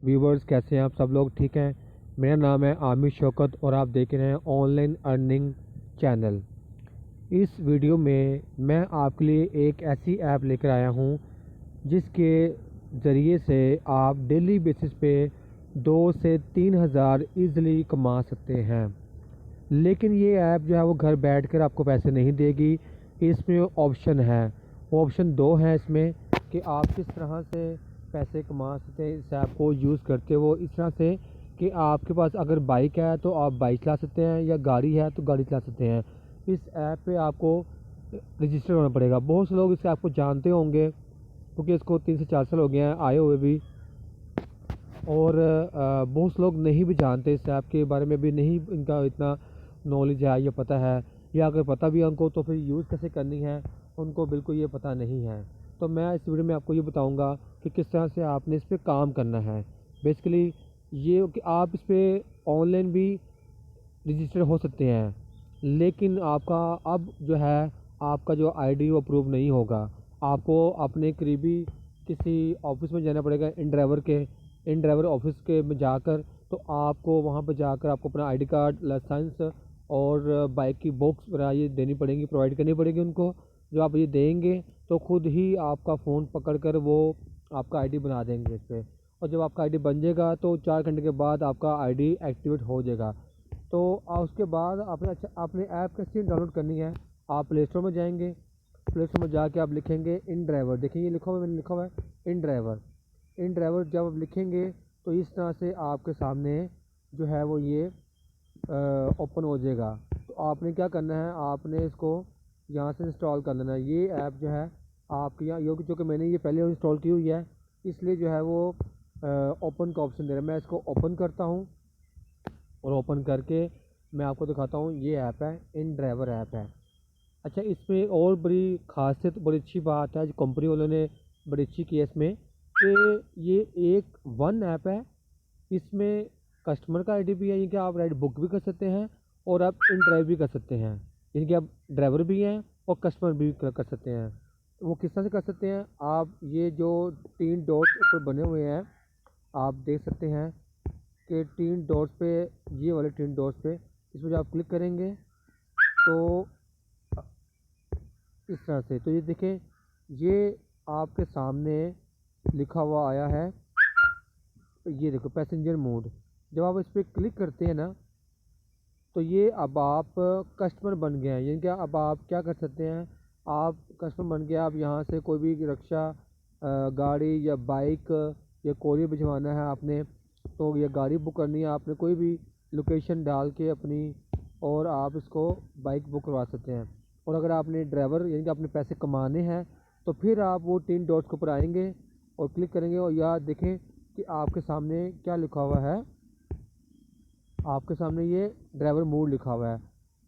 Viewers, कैसे हैं आप सब लोग? ठीक हैं। मेरा नाम है आमिर शौकत और आप देख रहे हैं ऑनलाइन अर्निंग चैनल। इस वीडियो में मैं आपके लिए एक ऐसी ऐप लेकर आया हूं जिसके ज़रिए से आप डेली बेसिस पे 2 से 3 हज़ार ईज़िली कमा सकते हैं। लेकिन ये ऐप जो है वो घर बैठकर आपको पैसे नहीं देगी। इसमें ऑप्शन है, वो ऑप्शन दो हैं इसमें कि आप किस तरह से पैसे कमा सकते हैं इस ऐप को यूज़ करते हो। इस तरह से कि आपके पास अगर बाइक है तो आप बाइक चला सकते हैं, या गाड़ी है तो गाड़ी चला सकते हैं। इस ऐप पे आपको रजिस्टर होना पड़ेगा। बहुत से लोग इस ऐप को जानते होंगे क्योंकि इसको 3 से 4 साल हो गए हैं आए हुए भी, और बहुत से लोग नहीं भी जानते इस ऐप के बारे में, भी नहीं इनका इतना नॉलेज है या पता है, या अगर पता भी है उनको तो फिर यूज़ कैसे करनी है उनको बिल्कुल ये पता नहीं है। तो मैं इस वीडियो में आपको ये बताऊंगा कि किस तरह से आपने इस पर काम करना है। बेसिकली ये कि आप इस पर ऑनलाइन भी रजिस्टर हो सकते हैं, लेकिन आपका अब जो है आपका जो आईडी वो अप्रूव नहीं होगा। आपको अपने करीबी किसी ऑफिस में जाना पड़ेगा, इन ड्राइवर ऑफिस के में जाकर। तो आपको वहाँ पर जाकर आपको अपना आईडी कार्ड, लाइसेंस और बाइक की बुक्स वगैरह ये देनी पड़ेंगी, प्रोवाइड करनी पड़ेगी उनको। जो आप ये देंगे तो खुद ही आपका फ़ोन पकड़कर वो आपका आईडी बना देंगे इस पर। और जब आपका आईडी बन जाएगा तो 4 घंटे के बाद आपका आईडी एक्टिवेट हो जाएगा। तो उसके बाद आपने ऐप कैसे डाउनलोड करनी है। आप प्ले स्टोर में जाएंगे, प्ले स्टोर में जाके आप लिखेंगे इन ड्राइवर। देखिए ये लिखा हुआ है, मैंने लिखा हुआ है इन ड्राइवर। इन ड्राइवर जब आप लिखेंगे तो इस तरह से आपके सामने जो है वो ये ओपन हो जाएगा। तो आपने क्या करना है, आपने इसको यहाँ से इंस्टॉल कर लेना है। ये ऐप जो है आपके यहाँ जो कि मैंने ये पहले इंस्टॉल की हुई है, इसलिए जो है वो ओपन का ऑप्शन दे रहा है। मैं इसको ओपन करता हूँ और ओपन करके मैं आपको दिखाता हूँ। ये ऐप है, इन ड्राइवर ऐप है। अच्छा, इसमें और बड़ी खासियत, बड़ी अच्छी बात है जो कंपनी वालों ने बड़ी अच्छी की है इसमें, कि ये एक वन ऐप है। इसमें कस्टमर का आईडी भी है, यानी कि आप राइड बुक भी कर सकते हैं और आप इन ड्राइव भी कर सकते हैं, यानी कि आप ड्राइवर भी हैं और कस्टमर भी कर सकते हैं। वो किस तरह से कर सकते हैं, आप ये जो 3 डॉट्स ऊपर बने हुए हैं आप देख सकते हैं कि 3 डॉट्स पे, ये वाले 3 डॉट्स पे इसमें जब आप क्लिक करेंगे तो इस तरह से, तो ये देखें, ये आपके सामने लिखा हुआ आया है। ये देखो पैसेंजर मोड। जब आप इस पर क्लिक करते हैं ना तो ये अब आप कस्टमर बन गए हैं, यानी कि अब आप क्या कर सकते हैं, आप कस्टमर बन गए। आप यहाँ से कोई भी रिक्शा, गाड़ी या बाइक या कोरियर भिजवाना है आपने, तो ये गाड़ी बुक करनी है आपने, कोई भी लोकेशन डाल के अपनी, और आप इसको बाइक बुक करवा सकते हैं। और अगर आपने ड्राइवर यानी कि अपने पैसे कमाने हैं तो फिर आप वो 3 डॉट्स के ऊपर आएंगे और क्लिक करेंगे, और यहाँ देखें कि आपके सामने क्या लिखा हुआ है। आपके सामने ये ड्राइवर मोड लिखा हुआ है।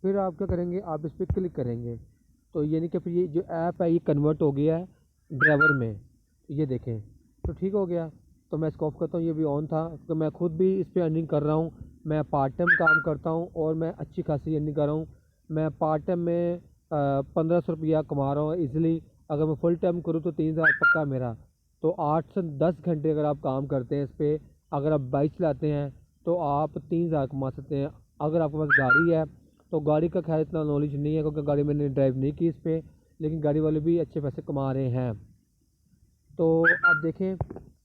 फिर आप क्या करेंगे, आप इस पर क्लिक करेंगे तो यानी कि फिर ये जो ऐप है ये कन्वर्ट हो गया है ड्राइवर में। ये देखें, तो ठीक हो गया। तो मैं इसको ऑफ करता हूँ, ये भी ऑन था तो मैं खुद भी इस पर अर्निंग कर रहा हूँ। मैं पार्ट टाइम काम करता हूँ और मैं अच्छी खासी अर्निंग कर रहा हूँ। मैं पार्ट टाइम में 1500 रुपया कमा रहा हूँ ईज़िली। अगर मैं फुल टाइम करूँ तो 3000 पक्का मेरा। तो 8 से 10 घंटे अगर आप काम करते हैं इस पर, अगर आप बाइक चलाते हैं तो आप 3000 कमा सकते हैं। अगर आपके पास गाड़ी है तो गाड़ी का खैर इतना नॉलेज नहीं है क्योंकि गाड़ी मैंने ड्राइव नहीं की इस पर, लेकिन गाड़ी वाले भी अच्छे पैसे कमा रहे हैं। तो आप देखें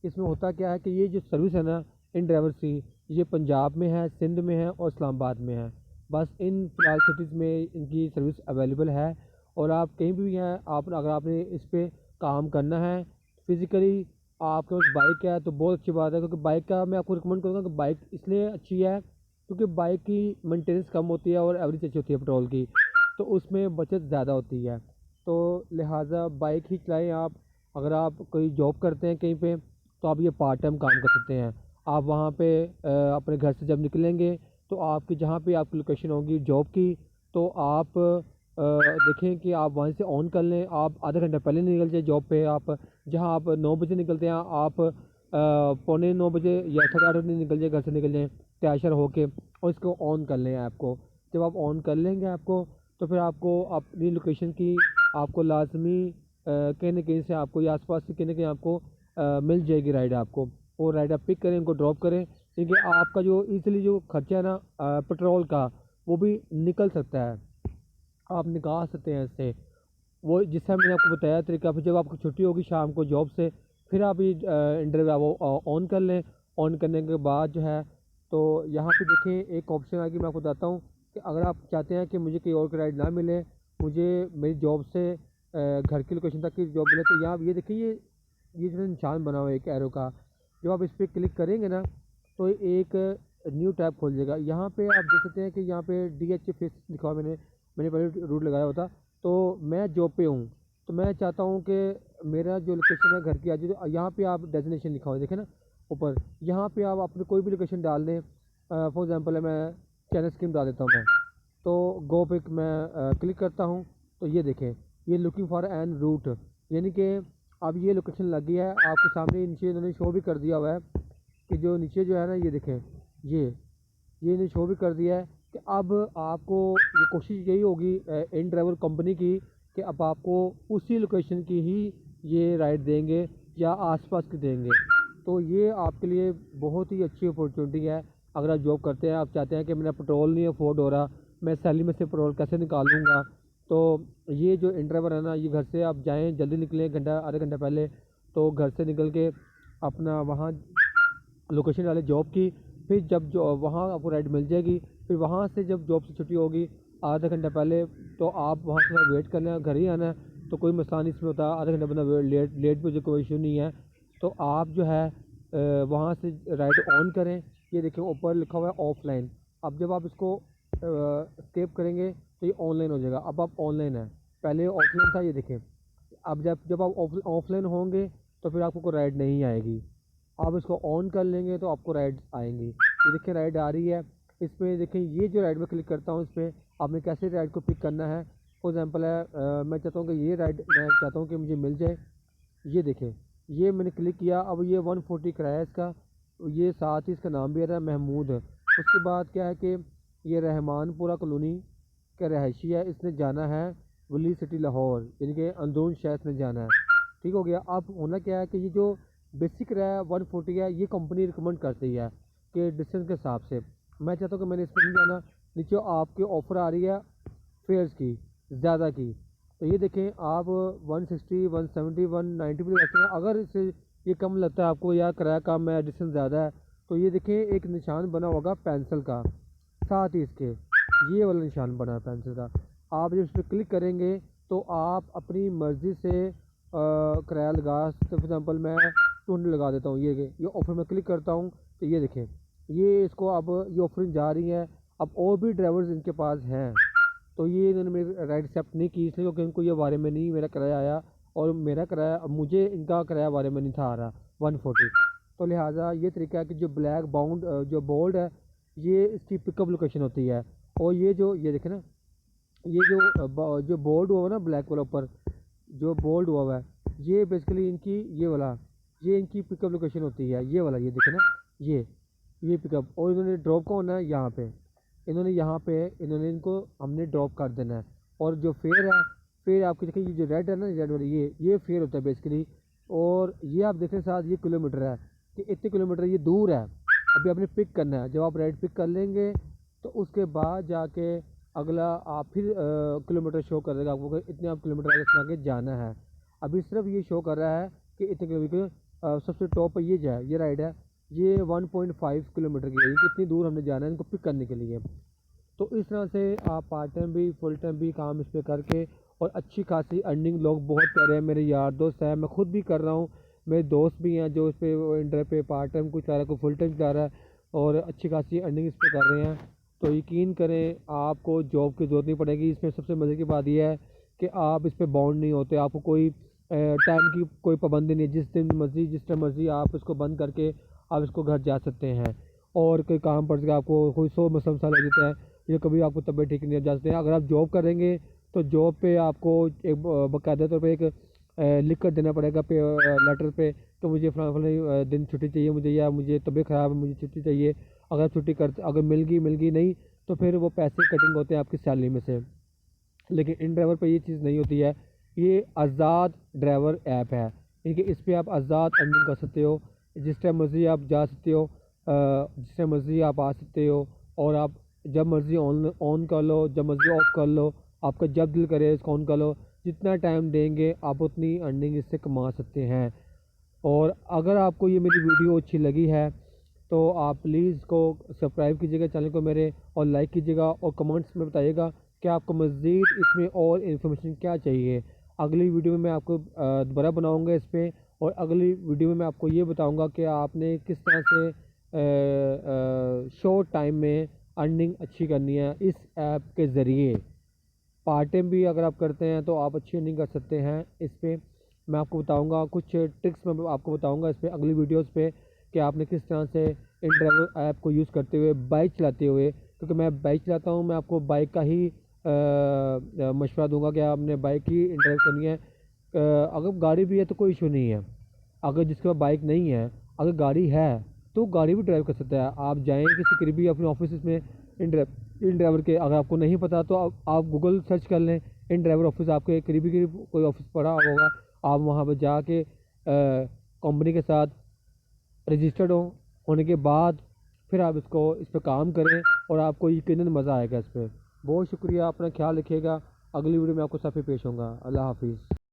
इसमें होता क्या है कि ये जो सर्विस है ना इन ड्राइवर की, ये पंजाब में है, सिंध में है और इस्लामाबाद में है। बस इन फिलहाल सिटीज़ में इनकी सर्विस अवेलेबल है। और आप कहीं भी हैं, आप अगर आपने इस पर काम करना है फिज़िकली, आपके पास बाइक है तो बहुत अच्छी बात है, क्योंकि बाइक का मैं आपको रिकमेंड करूँगा कि बाइक इसलिए अच्छी है क्योंकि बाइक की मेंटेनेंस कम होती है और एवरेज अच्छी होती है पेट्रोल की, तो उसमें बचत ज़्यादा होती है। तो लिहाजा बाइक ही चलाएँ आप। अगर आप कोई जॉब करते हैं कहीं पे तो आप ये पार्ट टाइम काम कर सकते हैं। आप वहाँ पे अपने घर से जब निकलेंगे तो आपकी जहाँ पे आपकी लोकेशन होगी जॉब की, तो आप देखें कि आप वहीं से ऑन कर लें। आप आधा घंटा पहले निकल जाए जॉब पे। आप जहाँ आप 9 बजे निकलते हैं, आप पौने 9 बजे या 8:30 निकल जाए, घर से निकल जाएँ तैयार श्यार होके, और इसको ऑन कर लें ऐप को। जब आप ऑन कर लेंगे ऐप को तो फिर आपको अपनी लोकेशन की आपको लाजमी कहीं न कहीं से आपको या आस-पास से कहीं न कहीं आपको मिल जाएगी राइड आपको। वो राइड आप पिक करें, उनको ड्रॉप करें, क्योंकि आपका जो ईज़िली जो खर्चा है ना पेट्रोल का, वो भी निकल सकता है, आप निकाल सकते हैं इससे। वो जिससे मैंने आपको बताया तरीका, फिर जब आपको छुट्टी होगी शाम को जॉब से, फिर आप ये इंटरव्यू वो ऑन कर लें। ऑन करने के बाद जो है, तो यहाँ पे देखें एक ऑप्शन आएगी, मैं आपको बताता हूँ कि अगर आप चाहते हैं कि मुझे कोई और राइड ना मिले, मुझे मेरी जॉब से घर की लोकेशन तक की जॉब मिले, तो यहाँ ये देखिए, ये जो निशान बना हुआ है एक एरो का, जब आप इस पर क्लिक करेंगे ना, तो एक न्यू टैब खोल जाएगा। यहाँ पे आप देख सकते हैं कि यहाँ पे DH फेस लिखा हुआ है, मैंने पहले रूट लगाया होता। तो मैं जॉब पे हूँ, तो मैं चाहता हूँ कि मेरा जो लोकेशन है घर की आ जाए, तो यहाँ पे आप डेजिग्नेशन लिखा हुआ है देखें ना ऊपर, यहाँ पे आप अपनी कोई भी लोकेशन डाल दें। फॉर एग्ज़ाम्पल है, मैं चैनल स्कीम डाल देता हूँ मैं, तो गो पे मैं क्लिक करता हूँ, तो ये देखें, ये लुकिंग फॉर एन रूट, यानी कि अब ये लोकेशन लग गई है आपके सामने। नीचे इन्होंने शो भी कर दिया हुआ है कि जो नीचे जो है ना, ये देखें, ये इन्हें शो भी कर दिया है कि अब आपको ये कोशिश यही होगी इन ड्राइवर कंपनी की, कि अब आपको उसी लोकेशन की ही ये राइड देंगे या आसपास की देंगे। तो ये आपके लिए बहुत ही अच्छी अपॉर्चुनिटी है। अगर आप जॉब करते हैं, आप चाहते हैं कि मेरा पेट्रोल नहीं अफोर्ड हो रहा, मैं सैलरी में से पेट्रोल कैसे निकालूंगा, तो ये जो इन ड्राइवर है ना, ये घर से आप जाएँ, जल्दी निकलें, घंटा आधा घंटा पहले, तो घर से निकल के अपना वहाँ लोकेशन डालें जॉब की। फिर जब जो वहाँ आपको राइड मिल जाएगी, फिर वहाँ से जब जॉब से छुट्टी होगी आधा घंटा पहले, तो आप वहाँ से वेट कर लें, घर ही आना है, तो कोई मसला नहीं इसमें होता। आधा घंटा बंदा लेट भी हो जाए, कोई इशू नहीं है। तो आप जो है वहाँ से राइड ऑन करें। ये देखिए ऊपर लिखा हुआ है ऑफलाइन। अब जब आप इसको स्केप करेंगे तो ये ऑनलाइन हो जाएगा। अब आप ऑनलाइन है, पहले ऑफलाइन था, ये देखें। अब जब आप ऑफलाइन होंगे, तो फिर आपको कोई राइड नहीं आएगी। आप इसको ऑन कर लेंगे तो आपको राइड आएंगी। ये देखिए राइड आ रही है। इसमें देखें, ये जो राइड में क्लिक करता हूँ, इसमें आपने कैसे राइड को पिक करना है। फॉर एग्ज़ाम्पल है, मैं चाहता हूँ कि ये राइड मैं चाहता हूँ कि मुझे मिल जाए। ये देखें, ये मैंने क्लिक किया, अब ये 140 किराया है इसका। ये साथ ही इसका नाम भी आ रहा है महमूद। उसके बाद क्या है कि ये रहमानपुरा कॉलोनी का रहायशी है, इसने जाना है वली सिटी लाहौर, यानी कि अंदरून शहर इसने जाना है। ठीक हो गया। अब होना क्या है कि ये जो बेसिक किराया 140 है, ये कंपनी रिकमेंड करती है कि डिस्टेंस के हिसाब से। मैं चाहता हूँ कि मैंने इस पर नहीं जाना। नीचे आपके ऑफ़र आ रही है फेयर्स की, ज़्यादा की, तो ये देखें आप 160 170 190 भी लगते हैं। अगर इससे ये कम लगता है आपको, या किराया कम है, डिस्टेंस ज़्यादा है, तो ये देखें एक निशान बना होगा पेंसिल का, साथ ही इसके ये वाला निशान बना है पेंसिल का। आप जब इस पर क्लिक करेंगे, तो आप अपनी मर्ज़ी से किराया लगा सकते। फॉर एग्ज़ाम्पल मैं 200 लगा देता हूँ। ये ऑफर में क्लिक करता हूँ, तो ये देखें, ये इसको अब ये ऑफरिंग जा रही है। अब और भी ड्राइवर्स इनके पास हैं, तो ये इन्होंने मेरी राइड एक्सेप्ट नहीं की, इसलिए क्योंकि इनको ये बारे में नहीं मेरा किराया आया, और मेरा किराया, अब मुझे इनका किराया बारे में नहीं था आ रहा 140। तो लिहाजा ये तरीका है कि जो ब्लैक बाउंड जो बोल्ड है, ये इसकी पिकअप लोकेशन होती है। और ये देखें ना, ये जो बोल्ड हुआ है ना ब्लैक वाला ऊपर, जो बोल्ड हुआ है, ये बेसिकली इनकी ये इनकी पिकअप लोकेशन होती है। ये वाला, ये देखें ना, ये पिकअप। और इन्होंने ड्रॉप कौन है यहाँ पे, इन्होंने इनको हमने ड्रॉप कर देना है। और जो फेयर है, फेयर आपकी देखिए, ये जो रेड है ना, रेड वाली, ये फेयर होता है बेसिकली। और ये आप देखें साथ, ये किलोमीटर है कि इतने किलोमीटर ये दूर है। अभी आपने पिक करना है, जब आप राइड पिक कर लेंगे, तो उसके बाद जाके अगला आप फिर किलोमीटर शो कर देगा आपको कि इतने आप किलोमीटर आगे से आगे जाना है। अभी सिर्फ ये शो कर रहा है कि इतने किलोमीटर। सबसे टॉप पर ये राइड है, ये 1.5 किलोमीटर की है, ये कितनी दूर हमने जाना है इनको पिक करने के लिए। तो इस तरह से आप पार्ट टाइम भी फुल टाइम भी काम इस पर करके, और अच्छी खासी अर्निंग लोग बहुत कर रहे हैं। मेरे यार दोस्त हैं, मैं खुद भी कर रहा हूँ, मेरे दोस्त भी हैं जो इस पर इंटर पे पार्ट टाइम कुछ जा रहा है, कोई फुल टाइम जा रहा है, और अच्छी खासी अर्निंग इस पर कर रहे हैं। तो यकीन करें, आपको जॉब की ज़रूरत नहीं पड़ेगी। इसमें सबसे मज़े की बात यह है कि आप इस पर बाउंड नहीं होते, आपको कोई टाइम की कोई पाबंदी नहीं। जिस दिन मर्ज़ी, जिस टाइम मर्ज़ी आप इसको बंद करके आप इसको घर जा सकते हैं। और कोई काम पड़ सके, आपको कोई 100 मसला लग जाता है, या कभी आपको तबीयत ठीक नहीं, जा सकते हैं। अगर आप जॉब करेंगे, तो जॉब पे आपको एक बाकायदा तौर पर एक लिख कर देना पड़ेगा पे लेटर पे, तो मुझे फलां दिन छुट्टी चाहिए मुझे, या मुझे तबीयत ख़राब है, मुझे छुट्टी चाहिए। अगर छुट्टी करते, अगर मिल गई नहीं, तो फिर वो पैसे कटिंग होते हैं आपकी सैलरी में से। लेकिन इन ड्राइवर पे ये चीज़ नहीं होती है। ये आज़ाद ड्राइवर ऐप है, यानी कि इस पर आप आज़ाद अर्निंग कर सकते हो। जिस टाइम मर्ज़ी आप जा सकते हो, जिस टाइम मर्ज़ी आप आ सकते हो, और आप जब मर्ज़ी ऑन कर लो, जब मर्ज़ी ऑफ कर लो, आपका जब दिल करे इसको ऑन कर लो। जितना टाइम देंगे आप उतनी अर्निंग इससे कमा सकते हैं। और अगर आपको ये मेरी वीडियो अच्छी लगी है तो आप प्लीज़ इसको सब्सक्राइब कीजिएगा चैनल को मेरे, और लाइक कीजिएगा, और कमेंट्स में बताइएगा कि आपको मज़ीद इसमें और इन्फॉर्मेशन क्या चाहिए। अगली वीडियो में मैं आपको दोबारा बनाऊंगा इस पर, और अगली वीडियो में मैं आपको ये बताऊंगा कि आपने किस तरह से शॉर्ट टाइम में अर्निंग अच्छी करनी है इस ऐप के ज़रिए। पार्ट टाइम भी अगर आप करते हैं तो आप अच्छी अर्निंग कर सकते हैं इस पे। मैं आपको बताऊंगा कुछ ट्रिक्स, मैं आपको बताऊंगा इस पे अगली वीडियोस पे, कि आपने किस तरह से इन ड्राइवर ऐप को यूज़ करते हुए बाइक चलाते हुए, क्योंकि मैं बाइक चलाता हूं, मैं आपको बाइक का ही मशवरा दूंगा कि आपने बाइक ही ड्राइव करनी है। अगर गाड़ी भी है तो कोई इशू नहीं है। अगर जिसके पास बाइक नहीं है, अगर गाड़ी है तो गाड़ी भी ड्राइव कर सकता है। आप जाएँ किसी करीबी अपने ऑफिस में, इन ड्राइवर के, अगर आपको नहीं पता तो आप गूगल सर्च कर लें, इन ड्राइवर ऑफिस आपके करीबी करीब कोई ऑफिस पड़ा होगा, आप वहाँ पर जाके कंपनी के साथ रजिस्टर्ड होने के बाद फिर आप इस पर काम करें, और आपको यकीनन मज़ा आएगा इस पर। बहुत शुक्रिया, अपना ख्याल रखिएगा। अगली वीडियो में आपको साथ पेश होऊंगा। अल्लाह हाफिज़।